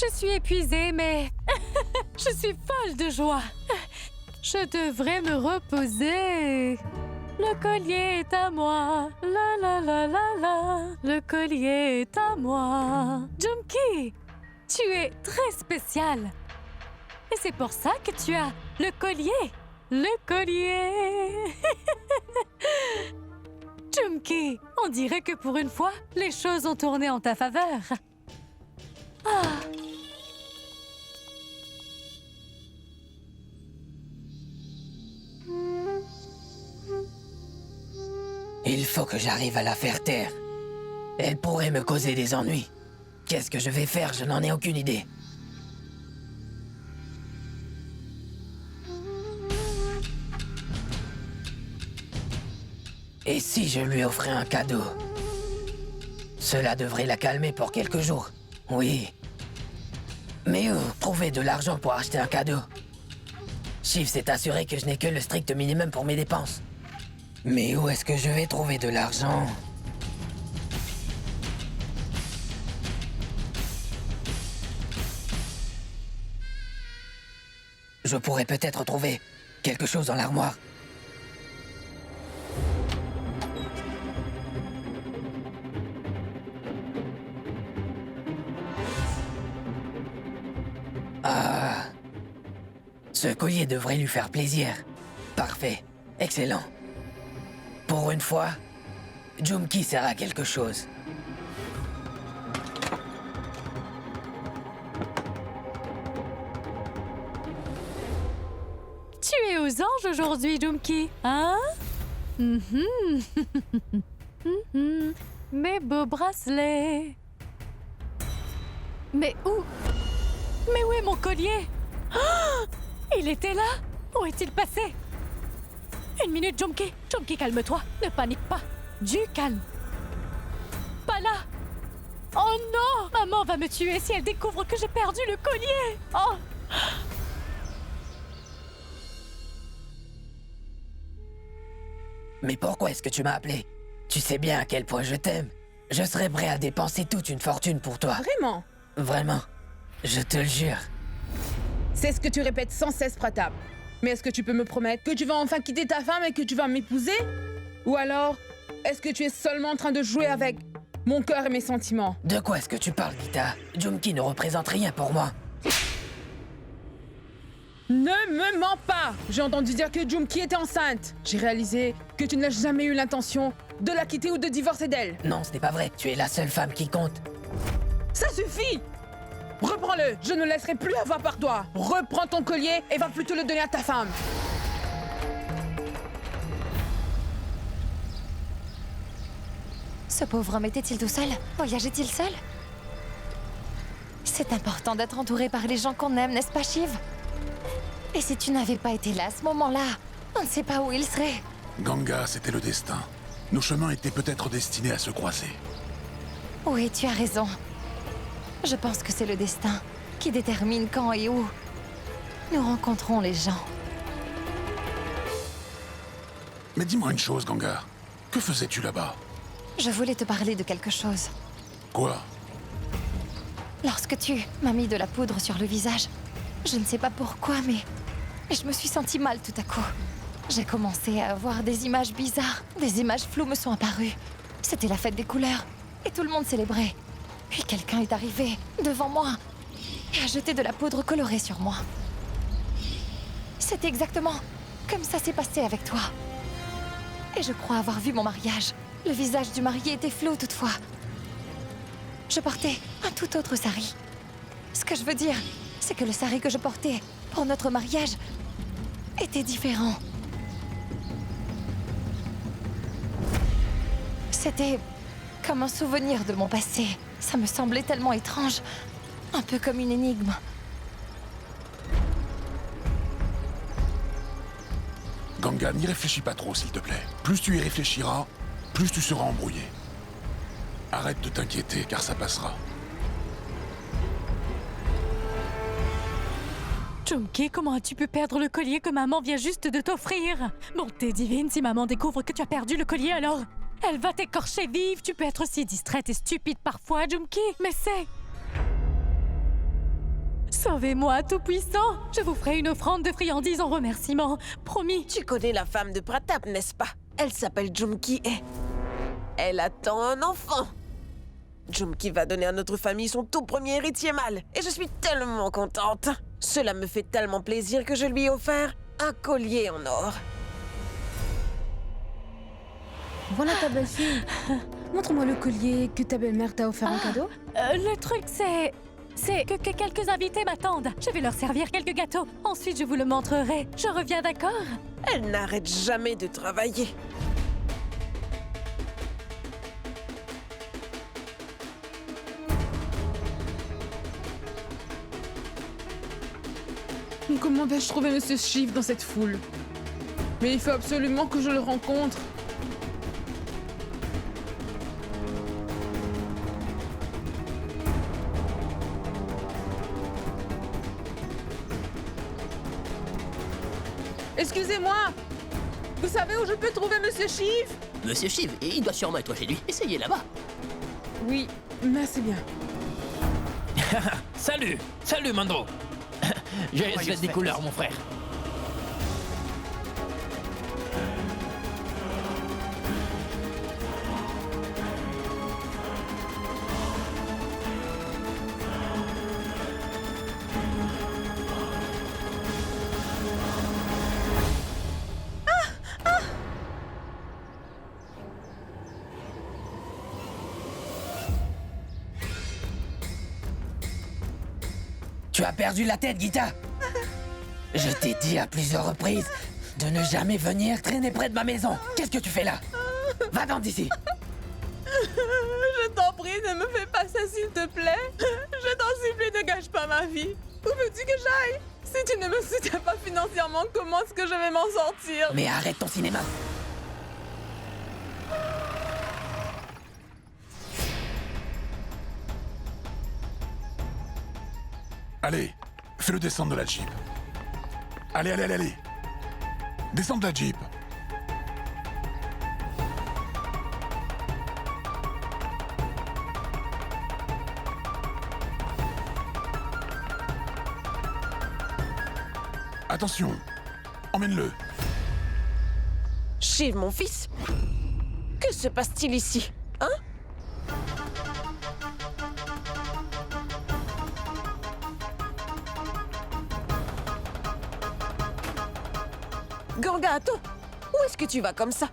Je suis épuisée, mais je suis folle de joie. Je devrais me reposer. Le collier est à moi. La la la la la. Le collier est à moi. Jumki, tu es très spécial. Et c'est pour ça que tu as le collier. Le collier. Jumki, on dirait que pour une fois, les choses ont tourné en ta faveur. Ah. Il faut que j'arrive à la faire taire. Elle pourrait me causer des ennuis. Qu'est-ce que je vais faire? Je n'en ai aucune idée. Et si je lui offrais un cadeau? Cela devrait la calmer pour quelques jours. Oui. Mais où trouver de l'argent pour acheter un cadeau? Shiv s'est assuré que je n'ai que le strict minimum pour mes dépenses. Mais où est-ce que je vais trouver de l'argent? Je pourrais peut-être trouver quelque chose dans l'armoire. Ah. Ce collier devrait lui faire plaisir. Parfait. Excellent. Pour une fois, Jumki sert à quelque chose. Tu es aux anges aujourd'hui, Jumki, hein? Mes beaux bracelets. Mais où? Mais où est mon collier? Ah! Il était là? Où est-il passé? Une minute, Jumki. Jumki, calme-toi. Ne panique pas. Du calme. Pas là. Oh non! Maman va me tuer si elle découvre que j'ai perdu le collier. Oh! Mais pourquoi est-ce que tu m'as appelé? Tu sais bien à quel point je t'aime. Je serais prêt à dépenser toute une fortune pour toi. Vraiment? Vraiment. Je te le jure. C'est ce que tu répètes sans cesse, Pratap. Mais est-ce que tu peux me promettre que tu vas enfin quitter ta femme et que tu vas m'épouser? Ou alors, est-ce que tu es seulement en train de jouer avec mon cœur et mes sentiments? De quoi est-ce que tu parles, Gita? Jumki ne représente rien pour moi. Ne me mens pas! J'ai entendu dire que Jumki était enceinte. J'ai réalisé que tu n'as jamais eu l'intention de la quitter ou de divorcer d'elle. Non, ce n'est pas vrai. Tu es la seule femme qui compte. Ça suffit! Reprends-le! Je ne laisserai plus avoir par toi! Reprends ton collier et va plutôt le donner à ta femme! Ce pauvre homme était-il tout seul? Voyageait-il seul? C'est important d'être entouré par les gens qu'on aime, n'est-ce pas, Shiv? Et si tu n'avais pas été là à ce moment-là, on ne sait pas où il serait. Ganga, c'était le destin. Nos chemins étaient peut-être destinés à se croiser. Oui, tu as raison. Je pense que c'est le destin qui détermine quand et où nous rencontrons les gens. Mais dis-moi une chose, Ganga. Que faisais-tu là-bas? Je voulais te parler de quelque chose. Quoi? Lorsque tu m'as mis de la poudre sur le visage, je ne sais pas pourquoi, mais je me suis sentie mal tout à coup. J'ai commencé à avoir des images bizarres. Des images floues me sont apparues. C'était la fête des couleurs, et tout le monde célébrait. Puis quelqu'un est arrivé devant moi et a jeté de la poudre colorée sur moi. C'est exactement comme ça s'est passé avec toi. Et je crois avoir vu mon mariage. Le visage du marié était flou toutefois. Je portais un tout autre sari. Ce que je veux dire, c'est que le sari que je portais pour notre mariage était différent. C'était comme un souvenir de mon passé. Ça me semblait tellement étrange, un peu comme une énigme. Ganga, n'y réfléchis pas trop, s'il te plaît. Plus tu y réfléchiras, plus tu seras embrouillé. Arrête de t'inquiéter, car ça passera. Jumki, comment as-tu pu perdre le collier que maman vient juste de t'offrir? Bonté divine, si maman découvre que tu as perdu le collier, alors elle va t'écorcher vive. Tu peux être si distraite et stupide parfois, Jumki, mais c'est... Sauvez-moi, Tout-Puissant. Je vous ferai une offrande de friandises en remerciement. Promis. Tu connais la femme de Pratap, n'est-ce pas? Elle s'appelle Jumki et... elle attend un enfant. Jumki va donner à notre famille son tout premier héritier mâle. Et je suis tellement contente. Cela me fait tellement plaisir que je lui ai offert un collier en or. Voilà ta belle-fille. Montre-moi le collier que ta belle-mère t'a offert en cadeau. Le truc, c'est que quelques invités m'attendent. Je vais leur servir quelques gâteaux. Ensuite, je vous le montrerai. Je reviens, d'accord? Elle n'arrête jamais de travailler. Comment vais-je trouver Monsieur Shiv dans cette foule? Mais il faut absolument que je le rencontre. Excusez-moi. Vous savez où je peux trouver Monsieur Shiv? Monsieur Shiv, il doit sûrement être chez lui. Essayez là-bas. Oui, merci bien. Salut! Salut, Mandro! J'ai fait des couleurs, mon frère. Tu as perdu la tête, Gita. Je t'ai dit à plusieurs reprises de ne jamais venir traîner près de ma maison. Qu'est-ce que tu fais là? Va-t'en d'ici. Je t'en prie, ne me fais pas ça, s'il te plaît. Je t'en supplie, ne gâche pas ma vie. Où veux-tu que j'aille? Si tu ne me soutiens pas financièrement, comment est-ce que je vais m'en sortir? Mais arrête ton cinéma. Allez, fais-le descendre de la Jeep. Allez, allez, allez, allez. Descends de la Jeep. Attention, emmène-le. Shiv, mon fils? Que se passe-t-il ici? Hein? Ganga, attends! Où est-ce que tu vas comme ça?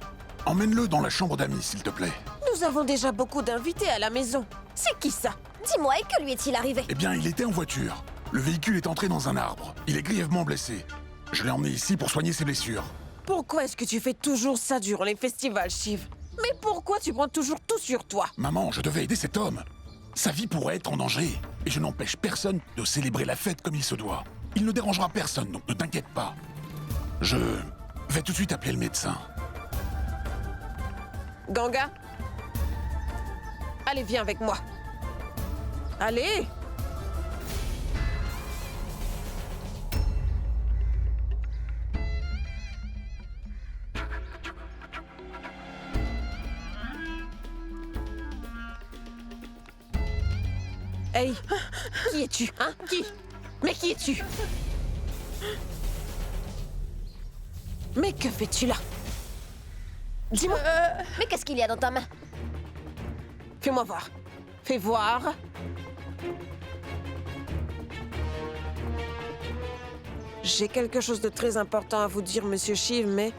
Emmène-le dans la chambre d'amis, s'il te plaît. Nous avons déjà beaucoup d'invités à la maison. C'est qui ça? Dis-moi, et que lui est-il arrivé? Eh bien, il était en voiture. Le véhicule est entré dans un arbre. Il est grièvement blessé. Je l'ai emmené ici pour soigner ses blessures. Pourquoi est-ce que tu fais toujours ça durant les festivals, Shiv? Mais pourquoi tu prends toujours tout sur toi? Maman, je devais aider cet homme. Sa vie pourrait être en danger. Et je n'empêche personne de célébrer la fête comme il se doit. Il ne dérangera personne, donc ne t'inquiète pas. Je vais tout de suite appeler le médecin. Ganga? Allez, viens avec moi. Allez! Hey! Qui es-tu, hein? Qui? Mais qui es-tu? Mais que fais-tu là? Dis-moi! Mais qu'est-ce qu'il y a dans ta main? Fais-moi voir. Fais voir. J'ai quelque chose de très important à vous dire, Monsieur Shiv, mais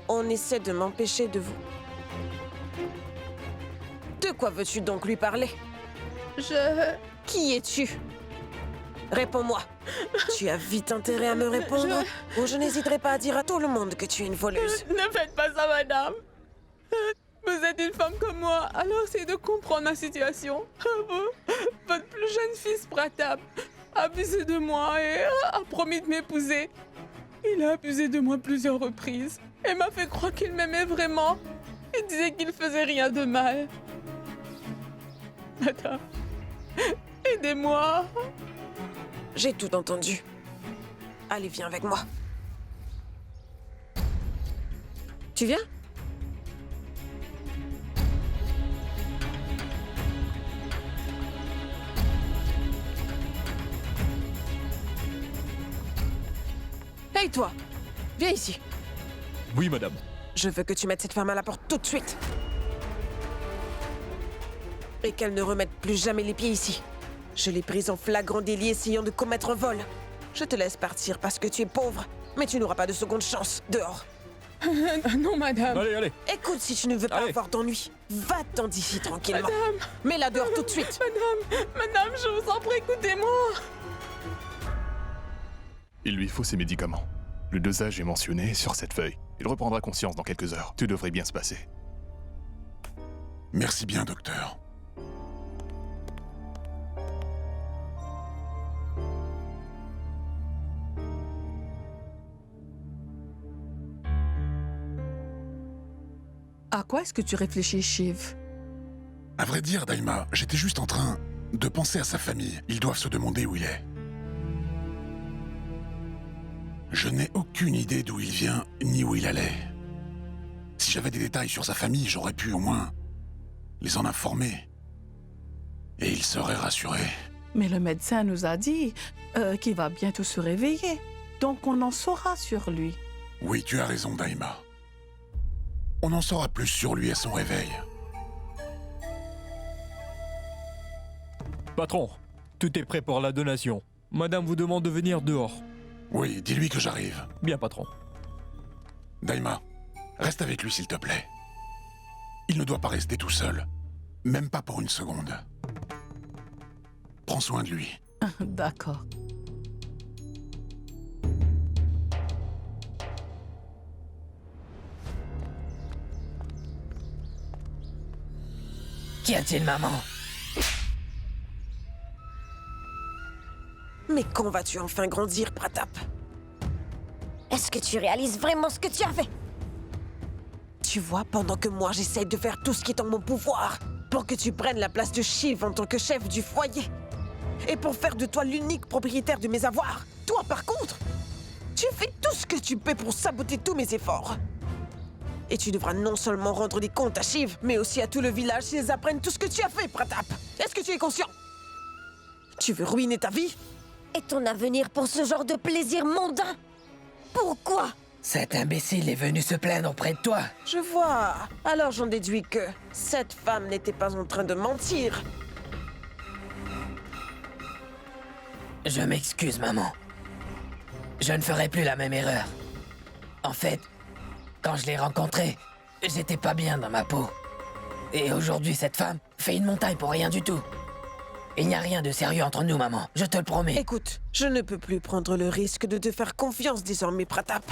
on essaie de m'empêcher de vous. De quoi veux-tu donc lui parler? Qui es-tu? Réponds-moi. Tu as vite intérêt à me répondre, ou je n'hésiterai pas à dire à tout le monde que tu es une voleuse. Ne faites pas ça, madame. Vous êtes une femme comme moi, alors essayez de comprendre ma situation. Votre plus jeune fils, Pratap, a abusé de moi et a promis de m'épouser. Il a abusé de moi plusieurs reprises et m'a fait croire qu'il m'aimait vraiment. Il disait qu'il faisait rien de mal. Madame, aidez-moi. J'ai tout entendu. Allez, viens avec moi. Tu viens? Hey toi, viens ici. Oui, madame. Je veux que tu mettes cette femme à la porte tout de suite. Et qu'elle ne remette plus jamais les pieds ici. Je l'ai prise en flagrant délit essayant de commettre un vol. Je te laisse partir parce que tu es pauvre, mais tu n'auras pas de seconde chance. Dehors. Non, madame. Allez, allez. Écoute, si tu ne veux pas Allez. avoir d'ennui, va-t'en d'ici tranquillement. Madame. Mets-la dehors tout de suite. Madame, je vous en prie, écoutez-moi. Il lui faut ses médicaments. Le dosage est mentionné sur cette feuille. Il reprendra conscience dans quelques heures. Tout devrait bien se passer. Merci bien, docteur. À quoi est-ce que tu réfléchis, Shiv? À vrai dire, Daima, j'étais juste en train de penser à sa famille. Ils doivent se demander où il est. Je n'ai aucune idée d'où il vient, ni où il allait. Si j'avais des détails sur sa famille, j'aurais pu au moins les en informer. Et ils seraient rassurés. Mais le médecin nous a dit qu'il va bientôt se réveiller. Donc on en saura sur lui. Oui, tu as raison, Daima. On en saura plus sur lui à son réveil. Patron, tout est prêt pour la donation. Madame vous demande de venir dehors. Oui, dis-lui que j'arrive. Bien, patron. Daima, reste avec lui s'il te plaît. Il ne doit pas rester tout seul. Même pas pour une seconde. Prends soin de lui. D'accord. Qu'y a-t-il, maman? Mais quand vas-tu enfin grandir, Pratap? Est-ce que tu réalises vraiment ce que tu as fait? Tu vois, pendant que moi j'essaye de faire tout ce qui est en mon pouvoir pour que tu prennes la place de Shiv en tant que chef du foyer et pour faire de toi l'unique propriétaire de mes avoirs, toi par contre, tu fais tout ce que tu peux pour saboter tous mes efforts. Et tu devras non seulement rendre des comptes à Shiv, mais aussi à tout le village s'ils apprennent tout ce que tu as fait, Pratap. Est-ce que tu es conscient? Tu veux ruiner ta vie? Et ton avenir pour ce genre de plaisir mondain? Pourquoi? Cet imbécile est venu se plaindre auprès de toi. Je vois. Alors j'en déduis que cette femme n'était pas en train de mentir. Je m'excuse, maman. Je ne ferai plus la même erreur. En fait, quand je l'ai rencontrée, j'étais pas bien dans ma peau. Et aujourd'hui, cette femme fait une montagne pour rien du tout. Il n'y a rien de sérieux entre nous, maman. Je te le promets. Écoute, je ne peux plus prendre le risque de te faire confiance désormais, Pratap.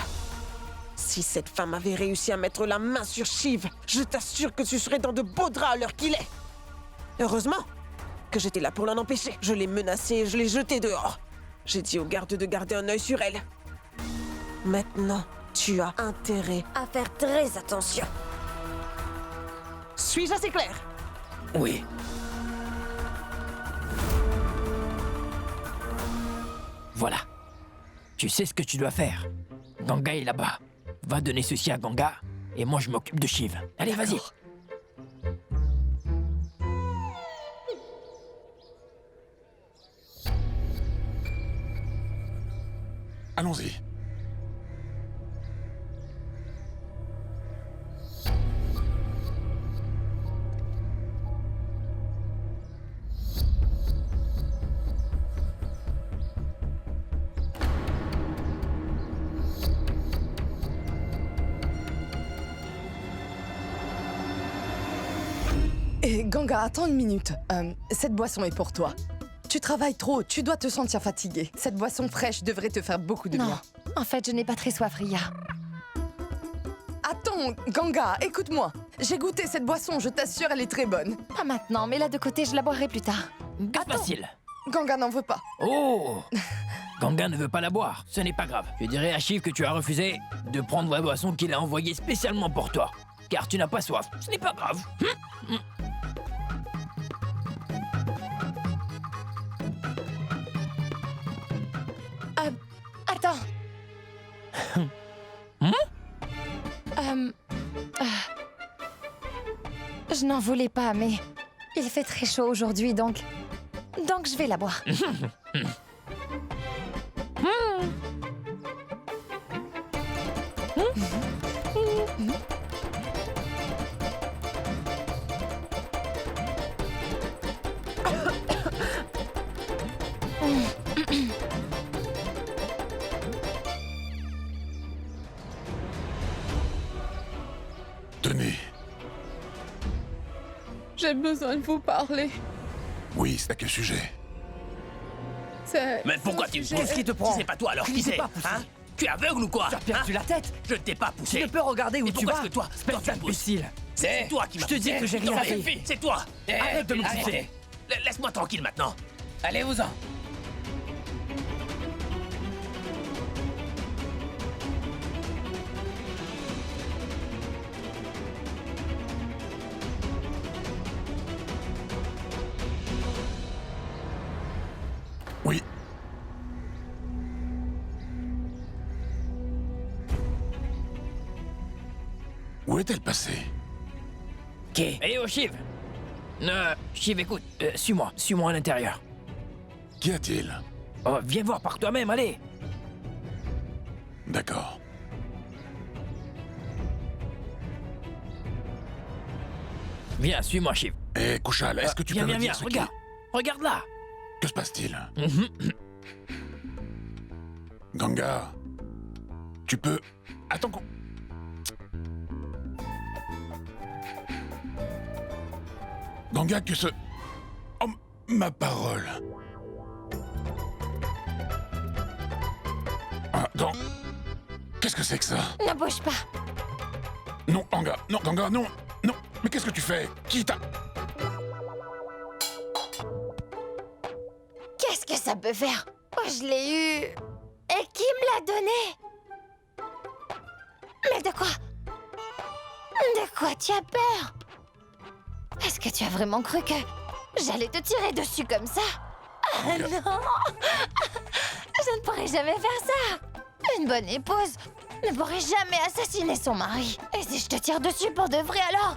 Si cette femme avait réussi à mettre la main sur Shiv, je t'assure que tu serais dans de beaux draps à l'heure qu'il est. Heureusement que j'étais là pour l'en empêcher. Je l'ai menacée et je l'ai jetée dehors. J'ai dit aux gardes de garder un œil sur elle. Maintenant, tu as intérêt. À faire très attention. Suis-je assez clair? Oui. Voilà. Tu sais ce que tu dois faire. Ganga est là-bas. Va donner ceci à Ganga, et moi je m'occupe de Shiv. Allez, vas-y. Allons-y. Et Ganga, attends une minute. Cette boisson est pour toi. Tu travailles trop, tu dois te sentir fatigué. Cette boisson fraîche devrait te faire beaucoup de Non, bien. en fait, je n'ai pas très soif, Ria. Attends, Ganga, écoute-moi. J'ai goûté cette boisson, je t'assure, elle est très bonne. Pas maintenant, mais là de côté, je la boirai plus tard. Que se passe-t-il? Ganga n'en veut pas. Oh! Ganga ne veut pas la boire, ce n'est pas grave. Je dirai à Shiv que tu as refusé de prendre la boisson qu'il a envoyée spécialement pour toi. Car tu n'as pas soif, ce n'est pas grave. Attends. Je n'en voulais pas, mais il fait très chaud aujourd'hui, donc je vais la boire. Tenez. J'ai besoin de vous parler. Oui, c'est à quel sujet? C'est... Mais pourquoi tu me pousses? Qu'est-ce qui te prend? C'est pas toi alors Je qui t'ai c'est? pas poussé. Hein? Tu es aveugle ou quoi? Tu as perdu la tête. Je ne t'ai pas poussé. Tu ne peux regarder où Et tu pourquoi vas. est-ce que toi, Espèce tu me pousses? d'imbécile. C'est toi qui m'as Je te dis poussé. que j'ai rien Ça fait. suffit, c'est toi. Arrête de me pousser. Arrêtez. Laisse-moi tranquille maintenant. Allez-vous-en. Oui. Où est-elle passée? Qui? Eh oh, Shiv! Shiv, écoute, suis-moi à l'intérieur. Qu'y a-t-il? Oh, viens voir par toi-même, allez! D'accord. Viens, suis-moi, Shiv. Eh, Kushal, est-ce que tu viens, peux me viens, dire ce regarde! Regarde là! Que se passe-t-il? Ganga, tu peux... Attends qu'on... Ganga, que ce... Oh, ma parole. Ah, Gang... Qu'est-ce que c'est que ça? Ne bouge pas. Non, Ganga, non, Ganga, non, non. Mais qu'est-ce que tu fais? Qui t'a... Qu'est-ce que ça peut faire? Oh, je l'ai eu. Et qui me l'a donné? Mais de quoi? De quoi tu as peur? Est-ce que tu as vraiment cru que j'allais te tirer dessus comme ça? Ah non! Je ne pourrais jamais faire ça! Une bonne épouse ne pourrait jamais assassiner son mari. Et si je te tire dessus pour de vrai alors,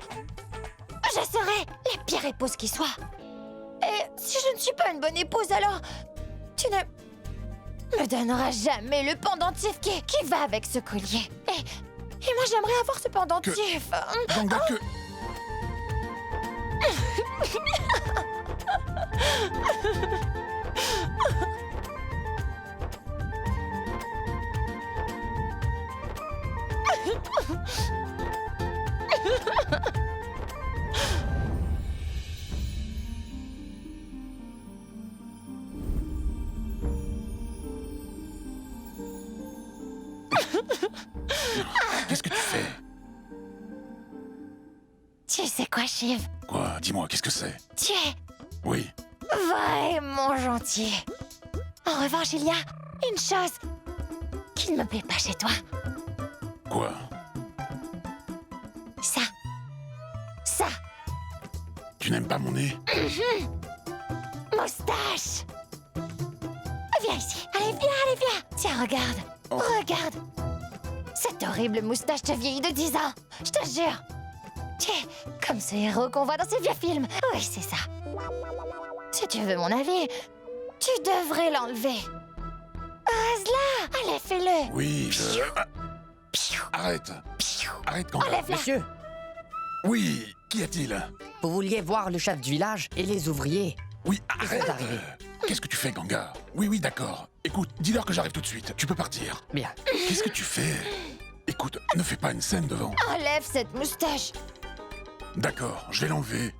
je serai la pire épouse qui soit. Et si je ne suis pas une bonne épouse alors, tu ne me donneras jamais le pendentif qui va avec ce collier. Et moi j'aimerais avoir ce pendentif. Ganga, que... Qu'est-ce que tu fais? Tu sais quoi, Shiv? Quoi? Dis-moi, qu'est-ce que c'est? Tu es Oui. vraiment gentil. En revanche, il y a une chose qui ne me plaît pas chez toi. Quoi? Ça. Ça. Tu n'aimes pas mon nez? Moustache. Viens ici. Allez, viens. Tiens, regarde. Oh. Regarde. Cette horrible moustache te vieillit de 10 ans. Je te jure. Tu es comme ce héros qu'on voit dans ces vieux films. Oui, c'est ça. Si tu veux mon avis, tu devrais l'enlever. Rase-la. Allez, fais-le. Oui, je... Arrête. Arrête, Ganga. Enlève-la. Monsieur, Oui, qu'y a-t-il? vous vouliez voir le chef du village et les ouvriers. Oui, Ils arrête. sont arrivés. Qu'est-ce que tu fais, Ganga? Oui, d'accord. Écoute, dis-leur que j'arrive tout de suite. Tu peux partir. Bien. Qu'est-ce que tu fais? Écoute, ne fais pas une scène devant. Enlève cette moustache. D'accord, je vais l'enlever.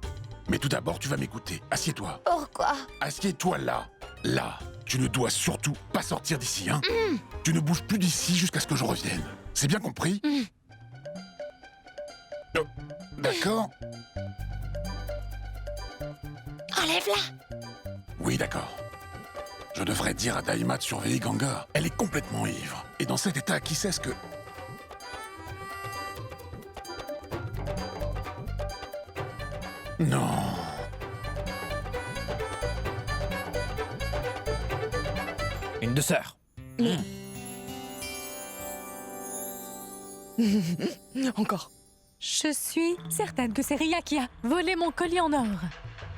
Mais tout d'abord, tu vas m'écouter. Assieds-toi. Pourquoi? Assieds-toi là. Là. Tu ne dois surtout pas sortir d'ici, hein? Tu ne bouges plus d'ici jusqu'à ce que je revienne. C'est bien compris? Oh, d'accord. Enlève-la. Oui, d'accord. Je devrais dire à Daima de surveiller Ganga. Elle est complètement ivre. Et dans cet état, qui sait ce que... Non. Une douceur. Encore. Je suis certaine que c'est Ria qui a volé mon collier en or.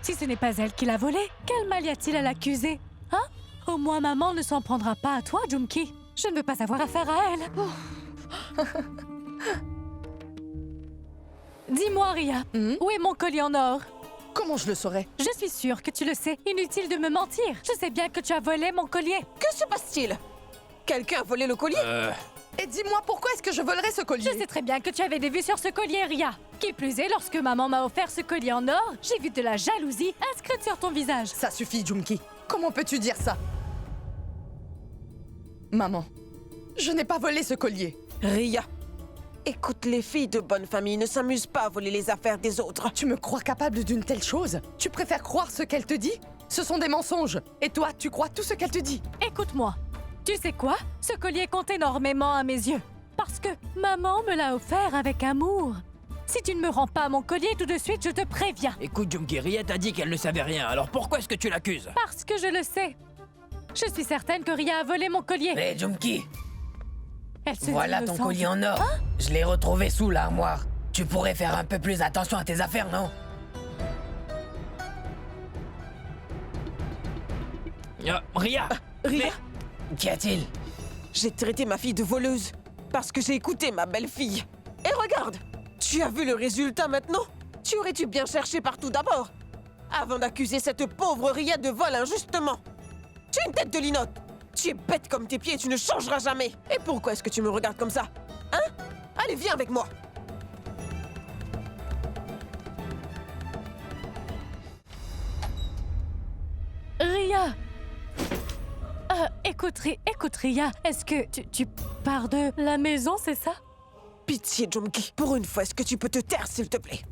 Si ce n'est pas elle qui l'a volé, quel mal y a-t-il à l'accuser? Hein? Au moins maman ne s'en prendra pas à toi, Junki. Je ne veux pas avoir affaire à elle. Dis-moi, Ria, où est mon collier en or? Comment je le saurais? Je suis sûre que tu le sais. Inutile de me mentir. Je sais bien que tu as volé mon collier. Que se passe-t-il? Quelqu'un a volé le collier? Et dis-moi, pourquoi est-ce que je volerais ce collier? Je sais très bien que tu avais des vues sur ce collier, Ria. Qui plus est, lorsque maman m'a offert ce collier en or, j'ai vu de la jalousie inscrite sur ton visage. Ça suffit, Junki. Comment peux-tu dire ça? Maman, je n'ai pas volé ce collier. Ria, écoute, les filles de bonne famille ne s'amusent pas à voler les affaires des autres. Tu me crois capable d'une telle chose? Tu préfères croire ce qu'elle te dit? Ce sont des mensonges. Et toi, tu crois tout ce qu'elle te dit? Écoute-moi. Tu sais quoi? Ce collier compte énormément à mes yeux. Parce que maman me l'a offert avec amour. Si tu ne me rends pas mon collier tout de suite, je te préviens. Écoute, Junki, Ria t'a dit qu'elle ne savait rien, alors pourquoi est-ce que tu l'accuses? Parce que je le sais. Je suis certaine que Ria a volé mon collier. Hé, Junki, Elle se voilà dit ton innocente. collier en or. Je l'ai retrouvé sous l'armoire. Tu pourrais faire un peu plus attention à tes affaires, non? Ria! Ria, Qu'y a-t-il? j'ai traité ma fille de voleuse parce que j'ai écouté ma belle-fille. Et regarde, tu as vu le résultat maintenant? Tu aurais dû bien chercher partout d'abord, avant d'accuser cette pauvre Ria de vol injustement. Tu es une tête de linotte. Tu es bête comme tes pieds et tu ne changeras jamais. Et pourquoi est-ce que tu me regardes comme ça? Hein? Allez, viens avec moi. Ria! Écoute, Ria, est-ce que tu pars de la maison, c'est ça? Pitié, Junki. Pour une fois, est-ce que tu peux te taire, s'il te plaît?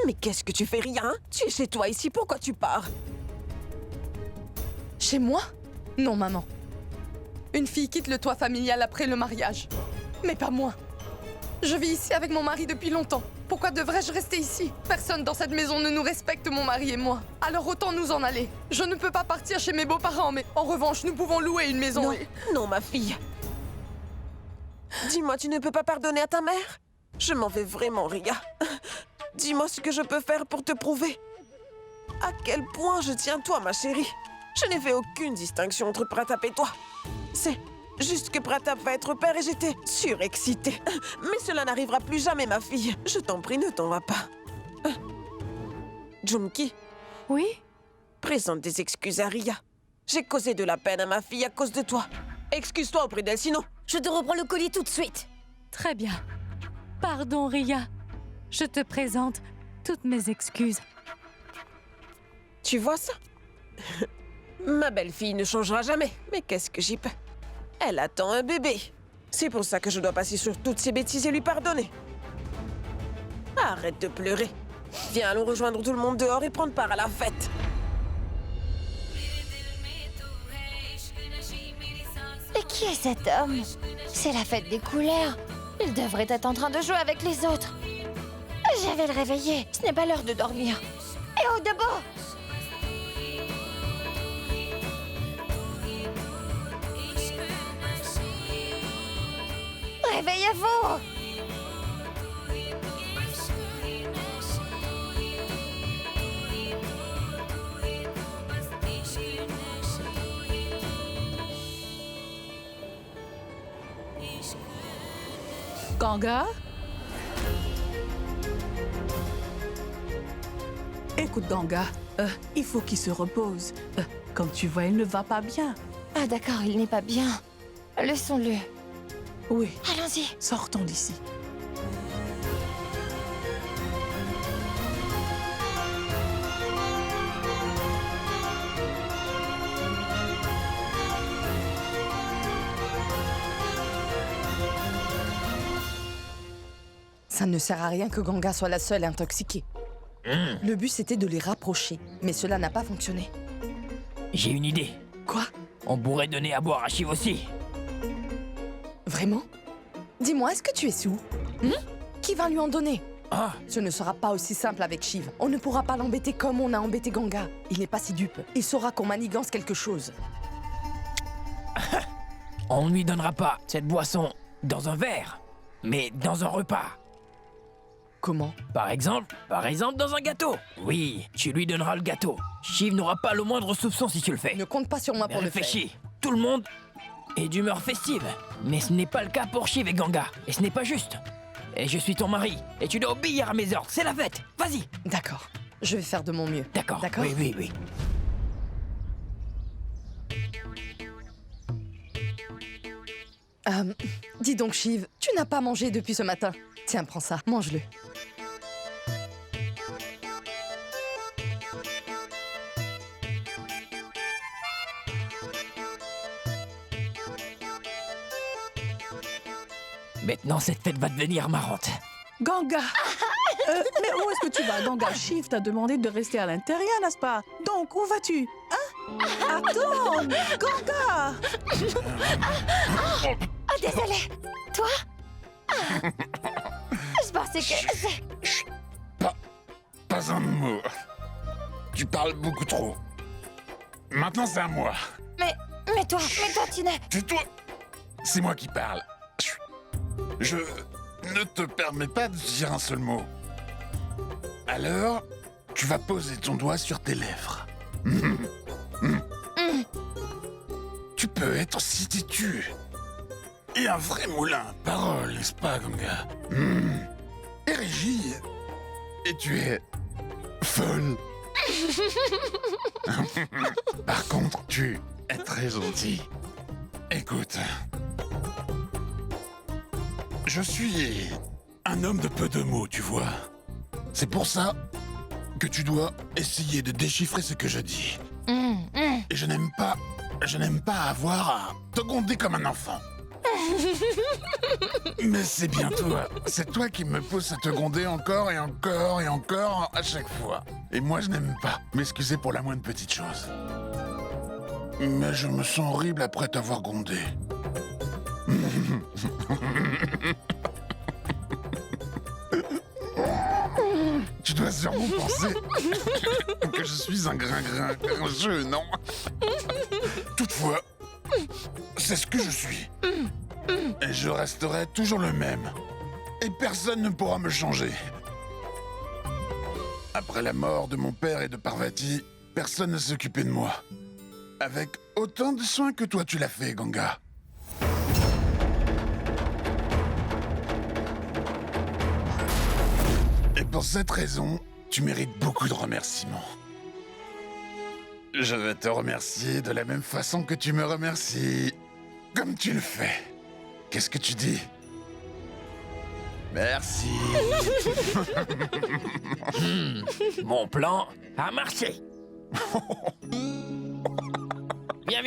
Mais qu'est-ce que tu fais, Ria, hein? Tu es chez toi ici, pourquoi tu pars? Chez moi? Non, maman. Une fille quitte le toit familial après le mariage. Mais pas moi. Je vis ici avec mon mari depuis longtemps. Pourquoi devrais-je rester ici? Personne dans cette maison ne nous respecte, mon mari et moi. Alors autant nous en aller. Je ne peux pas partir chez mes beaux-parents, mais en revanche, nous pouvons louer une maison. Non, non, ma fille. Dis-moi, tu ne peux pas pardonner à ta mère? Je m'en vais vraiment, Ria. Dis-moi ce que je peux faire pour te prouver. À quel point je tiens toi, ma chérie. Je n'ai fait aucune distinction entre Pratap et toi. C'est juste que Pratap va être père et j'étais surexcitée. Mais cela n'arrivera plus jamais, ma fille. Je t'en prie, ne t'en va pas. Junki? Oui? Présente des excuses à Ria. J'ai causé de la peine à ma fille à cause de toi. Excuse-toi auprès d'elle, sinon... Je te reprends le collier tout de suite. Très bien. Pardon, Ria. Je te présente toutes mes excuses. Tu vois ça? Ma belle-fille ne changera jamais. Mais qu'est-ce que j'y peux? Elle attend un bébé. C'est pour ça que je dois passer sur toutes ces bêtises et lui pardonner. Arrête de pleurer. Viens, allons rejoindre tout le monde dehors et prendre part à la fête. Et qui est cet homme? C'est la fête des couleurs. Il devrait être en train de jouer avec les autres. Je vais le réveiller. Ce n'est pas l'heure de dormir. Et oh, debout! Réveillez-vous! Ganga? Écoute, Ganga, il faut qu'il se repose. Comme tu vois, il ne va pas bien. Ah d'accord, il n'est pas bien. Laissons-le. Oui. Allons-y. Sortons d'ici. Ça ne sert à rien que Ganga soit la seule intoxiquée. Le but, c'était de les rapprocher, mais cela n'a pas fonctionné. J'ai une idée. Quoi? On pourrait donner à boire à Shiv aussi. Vraiment? Dis-moi, est-ce que tu es sous? Qui va lui en donner? Ce ne sera pas aussi simple avec Shiv. On ne pourra pas l'embêter comme on a embêté Ganga. Il n'est pas si dupe. Il saura qu'on manigance quelque chose. On ne lui donnera pas cette boisson dans un verre, mais dans un repas. Comment? Par exemple dans un gâteau. Oui, tu lui donneras le gâteau. Shiv n'aura pas le moindre soupçon si tu le fais. Ne compte pas sur moi pour le faire. Réfléchis. Tout le monde et d'humeur festive. Mais ce n'est pas le cas pour Shiv et Ganga, et ce n'est pas juste. Et je suis ton mari, et tu dois obéir à mes ordres, c'est la fête. Vas-y. D'accord, je vais faire de mon mieux. D'accord. D'accord. Oui, oui, oui. Dis donc, Shiv, tu n'as pas mangé depuis ce matin. Tiens, prends ça, mange-le. Maintenant, cette fête va devenir marrante. Ganga mais où est-ce que tu vas, Ganga? Shiv t'a demandé de rester à l'intérieur, n'est-ce pas? Donc, où vas-tu? Hein? Attends, Ganga! Ah, désolé. Toi? Je pensais que... Pas un mot. Tu parles beaucoup trop. Maintenant, c'est à moi. Mais toi, tu n'es... Tais-toi. C'est moi qui parle. Je ne te permets pas de dire un seul mot. Alors, tu vas poser ton doigt sur tes lèvres. Tu peux être si têtu. Et un vrai moulin à parole, n'est-ce pas, Ganga? Et Régie. Et tu es... folle. Par contre, tu es très gentil. Écoute... Je suis un homme de peu de mots, tu vois. C'est pour ça que tu dois essayer de déchiffrer ce que je dis. Et je n'aime pas avoir à te gronder comme un enfant. Mais c'est bien toi. C'est toi qui me pousse à te gronder encore et encore et encore à chaque fois. Et moi, je n'aime pas m'excuser pour la moindre petite chose. Mais je me sens horrible après t'avoir grondé. Tu dois sûrement penser que je suis un gringeux, non? Toutefois, c'est ce que je suis. Et je resterai toujours le même. Et personne ne pourra me changer. Après la mort de mon père et de Parvati, personne ne s'occupait de moi. Avec autant de soin que toi tu l'as fait, Ganga. Et pour cette raison, tu mérites beaucoup de remerciements. Je vais te remercier de la même façon que tu me remercies. Comme tu le fais. Qu'est-ce que tu dis? Merci. Mon plan a marché. Viens.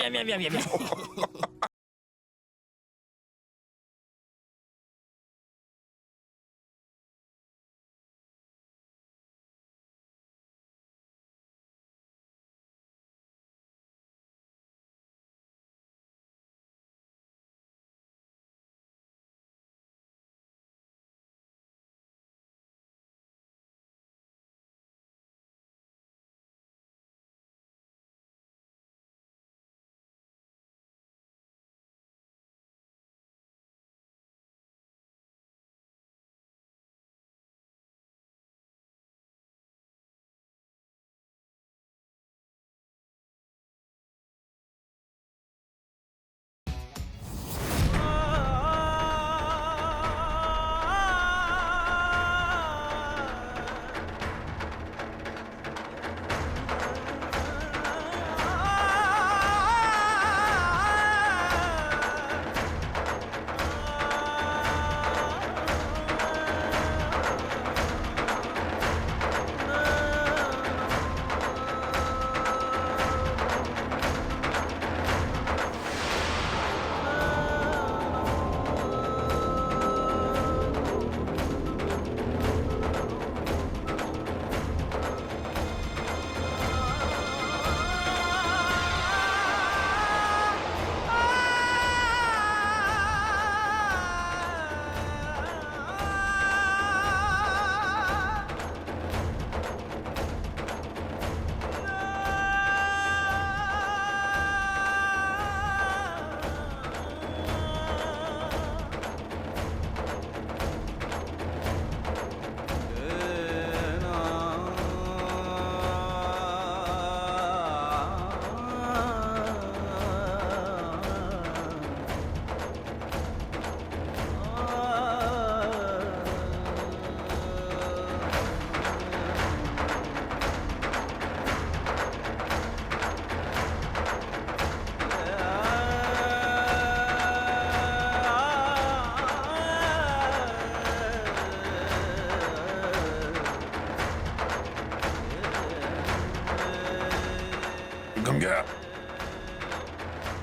Ganga.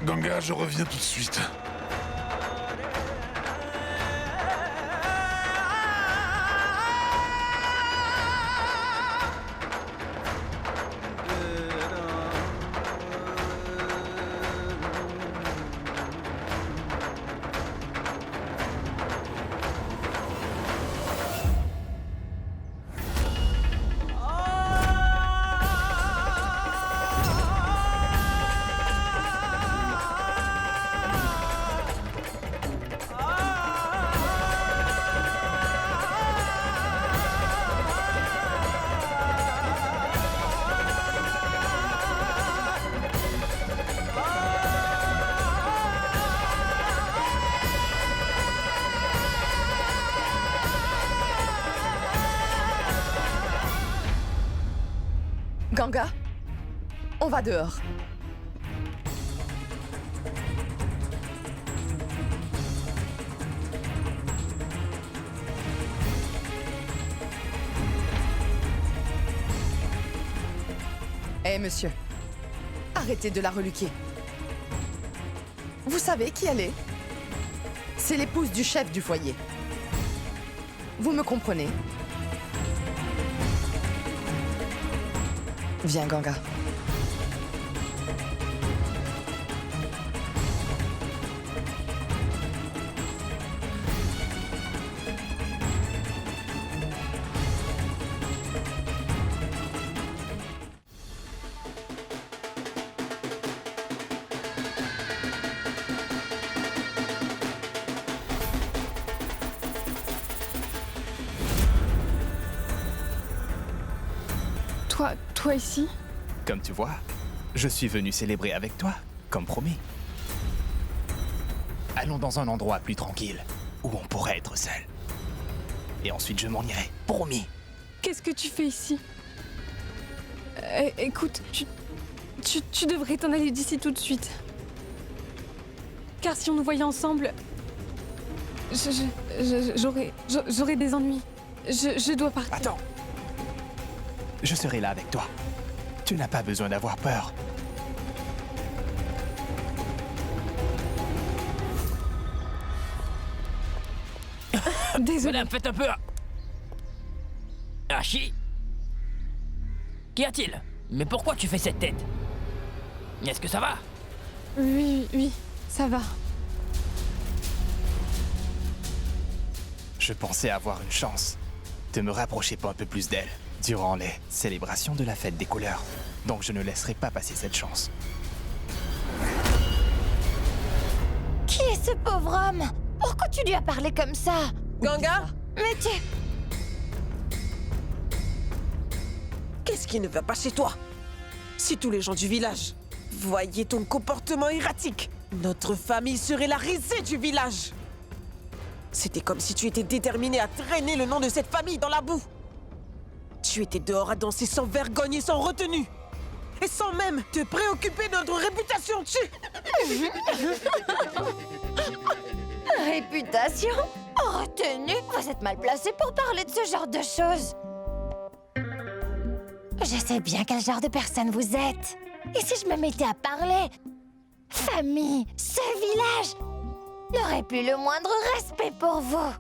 Ganga, je reviens tout de suite. Ganga, on va dehors. Eh monsieur, arrêtez de la reluquer. Vous savez qui elle est? C'est l'épouse du chef du foyer. Vous me comprenez? Viens, Ganga. Toi ici? Comme tu vois, je suis venu célébrer avec toi, comme promis. Allons dans un endroit plus tranquille, où on pourrait être seul. Et ensuite je m'en irai, promis. Qu'est-ce que tu fais ici? Écoute, tu devrais t'en aller d'ici tout de suite. Car si on nous voyait ensemble, j'aurais des ennuis. Je dois partir. Attends. Je serai là avec toi. Tu n'as pas besoin d'avoir peur. Désolé. Madame, faites un peu... Hachi? Qu'y a-t-il? Mais pourquoi tu fais cette tête? Est-ce que ça va? Oui, ça va. Je pensais avoir une chance de me rapprocher pas un peu plus d'elle durant les célébrations de la fête des couleurs. Donc je ne laisserai pas passer cette chance. Qui est ce pauvre homme? Pourquoi tu lui as parlé comme ça? Ganga? Mais tu... Qu'est-ce qui ne va pas chez toi? Si tous les gens du village voyaient ton comportement erratique, notre famille serait la risée du village. C'était comme si tu étais déterminé à traîner le nom de cette famille dans la boue. Tu étais dehors à danser sans vergogne et sans retenue. Et sans même te préoccuper de notre réputation. Réputation? Retenue? Vous êtes mal placé pour parler de ce genre de choses. Je sais bien quel genre de personne vous êtes. Et si je me mettais à parler? Famille, ce village n'aurait plus le moindre respect pour vous.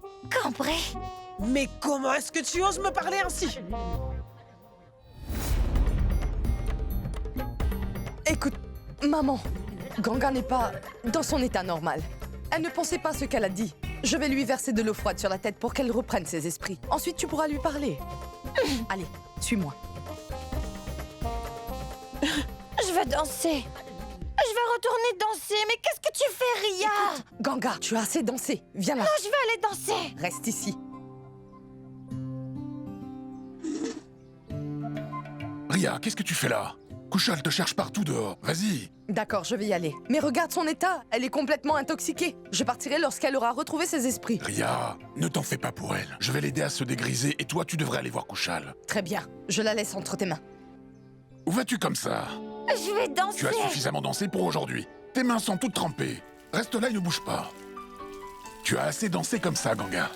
Compris? Mais comment est-ce que tu oses me parler ainsi? Écoute, maman, Ganga n'est pas dans son état normal. Elle ne pensait pas ce qu'elle a dit. Je vais lui verser de l'eau froide sur la tête pour qu'elle reprenne ses esprits. Ensuite, tu pourras lui parler. Allez, suis-moi. Je veux danser. Je veux retourner danser, mais qu'est-ce que tu fais, Ria? Écoute, Ganga, tu as assez dansé. Viens là. Non, je veux aller danser. Reste ici. Ria, qu'est-ce que tu fais là? Kushal te cherche partout dehors. Vas-y. D'accord, je vais y aller. Mais regarde son état. Elle est complètement intoxiquée. Je partirai lorsqu'elle aura retrouvé ses esprits. Ria, ne t'en fais pas pour elle. Je vais l'aider à se dégriser et toi, tu devrais aller voir Kushal. Très bien. Je la laisse entre tes mains. Où vas-tu comme ça? Je vais danser. Tu as suffisamment dansé pour aujourd'hui. Tes mains sont toutes trempées. Reste là et ne bouge pas. Tu as assez dansé comme ça, Ganga.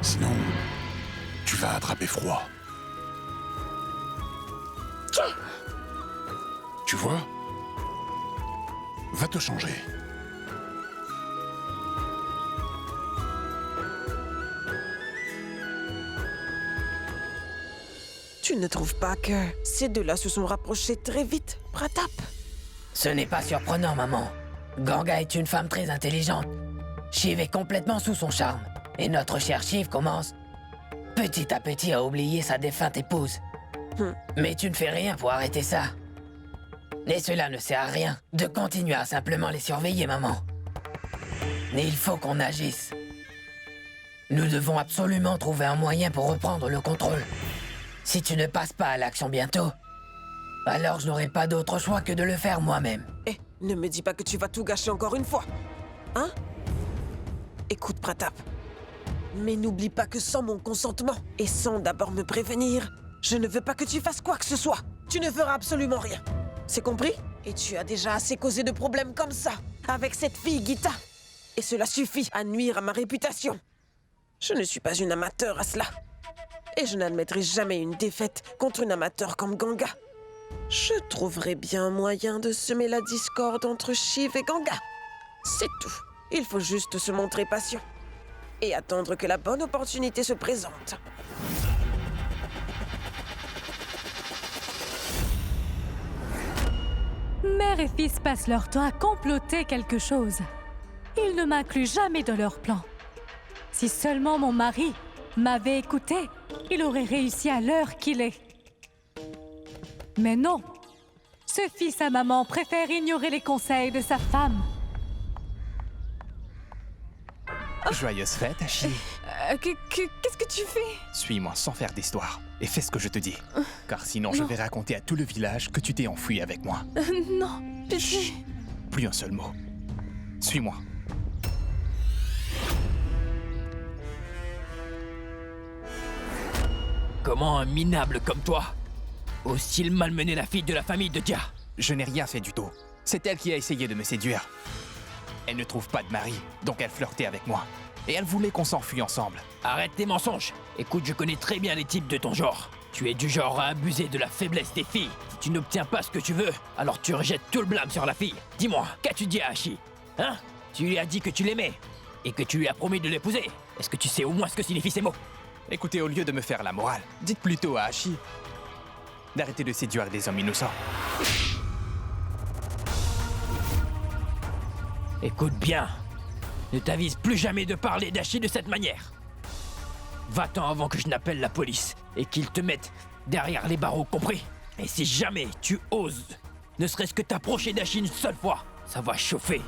Sinon, tu vas attraper froid. Tu vois? Va te changer. Tu ne trouves pas que ces deux-là se sont rapprochés très vite, Pratap? Ce n'est pas surprenant, maman. Ganga est une femme très intelligente. Shiv est complètement sous son charme. Et notre cher Shiv commence, petit à petit, à oublier sa défunte épouse. Mais tu ne fais rien pour arrêter ça. Et cela ne sert à rien de continuer à simplement les surveiller, maman. Mais il faut qu'on agisse. Nous devons absolument trouver un moyen pour reprendre le contrôle. Si tu ne passes pas à l'action bientôt, alors je n'aurai pas d'autre choix que de le faire moi-même. Eh, ne me dis pas que tu vas tout gâcher encore une fois. Hein? Écoute, Pratap. Mais n'oublie pas que sans mon consentement, et sans d'abord me prévenir, je ne veux pas que tu fasses quoi que ce soit. Tu ne feras absolument rien. C'est compris? Et tu as déjà assez causé de problèmes comme ça, avec cette fille Gita. Et cela suffit à nuire à ma réputation. Je ne suis pas une amateur à cela. Et je n'admettrai jamais une défaite contre une amateur comme Ganga. Je trouverai bien un moyen de semer la discorde entre Shiv et Ganga. C'est tout. Il faut juste se montrer patient. Et attendre que la bonne opportunité se présente. Mère et fils passent leur temps à comploter quelque chose. Ils ne m'incluent jamais dans leur plan. Si seulement mon mari m'avait écouté, il aurait réussi à l'heure qu'il est. Mais non, ce fils à maman préfère ignorer les conseils de sa femme. Joyeuse fête, Hachi. Qu'est-ce que tu fais? Suis-moi sans faire d'histoire et fais ce que je te dis. Car sinon, je vais raconter à tout le village que tu t'es enfui avec moi. Non, pitié. Chut. Plus un seul mot. Suis-moi. Comment un minable comme toi ose-t-il malmener la fille de la famille de Dia? Je n'ai rien fait du tout. C'est elle qui a essayé de me séduire. Elle ne trouve pas de mari, donc elle flirtait avec moi. Et elle voulait qu'on s'enfuit ensemble. Arrête tes mensonges. Écoute, je connais très bien les types de ton genre. Tu es du genre à abuser de la faiblesse des filles. Si tu n'obtiens pas ce que tu veux, alors tu rejettes tout le blâme sur la fille. Dis-moi, qu'as-tu dit à Hachi? Hein? Tu lui as dit que tu l'aimais et que tu lui as promis de l'épouser. Est-ce que tu sais au moins ce que signifient ces mots? Écoutez, au lieu de me faire la morale, dites plutôt à Hachi d'arrêter de séduire des hommes innocents. Écoute bien. Ne t'avise plus jamais de parler d'Hachi de cette manière. Va-t'en avant que je n'appelle la police et qu'ils te mettent derrière les barreaux, compris? Et si jamais tu oses, ne serait-ce que t'approcher d'Hachi une seule fois, ça va chauffer.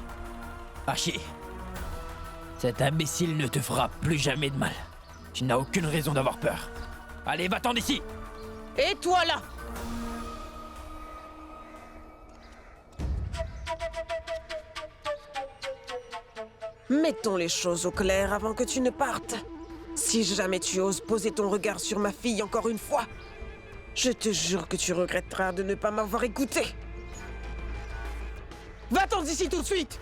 Hachi, cet imbécile ne te fera plus jamais de mal. Tu n'as aucune raison d'avoir peur. Allez, va-t'en d'ici! Et toi là! Mettons les choses au clair avant que tu ne partes. Si jamais tu oses poser ton regard sur ma fille encore une fois, je te jure que tu regretteras de ne pas m'avoir écouté. Va-t'en d'ici tout de suite!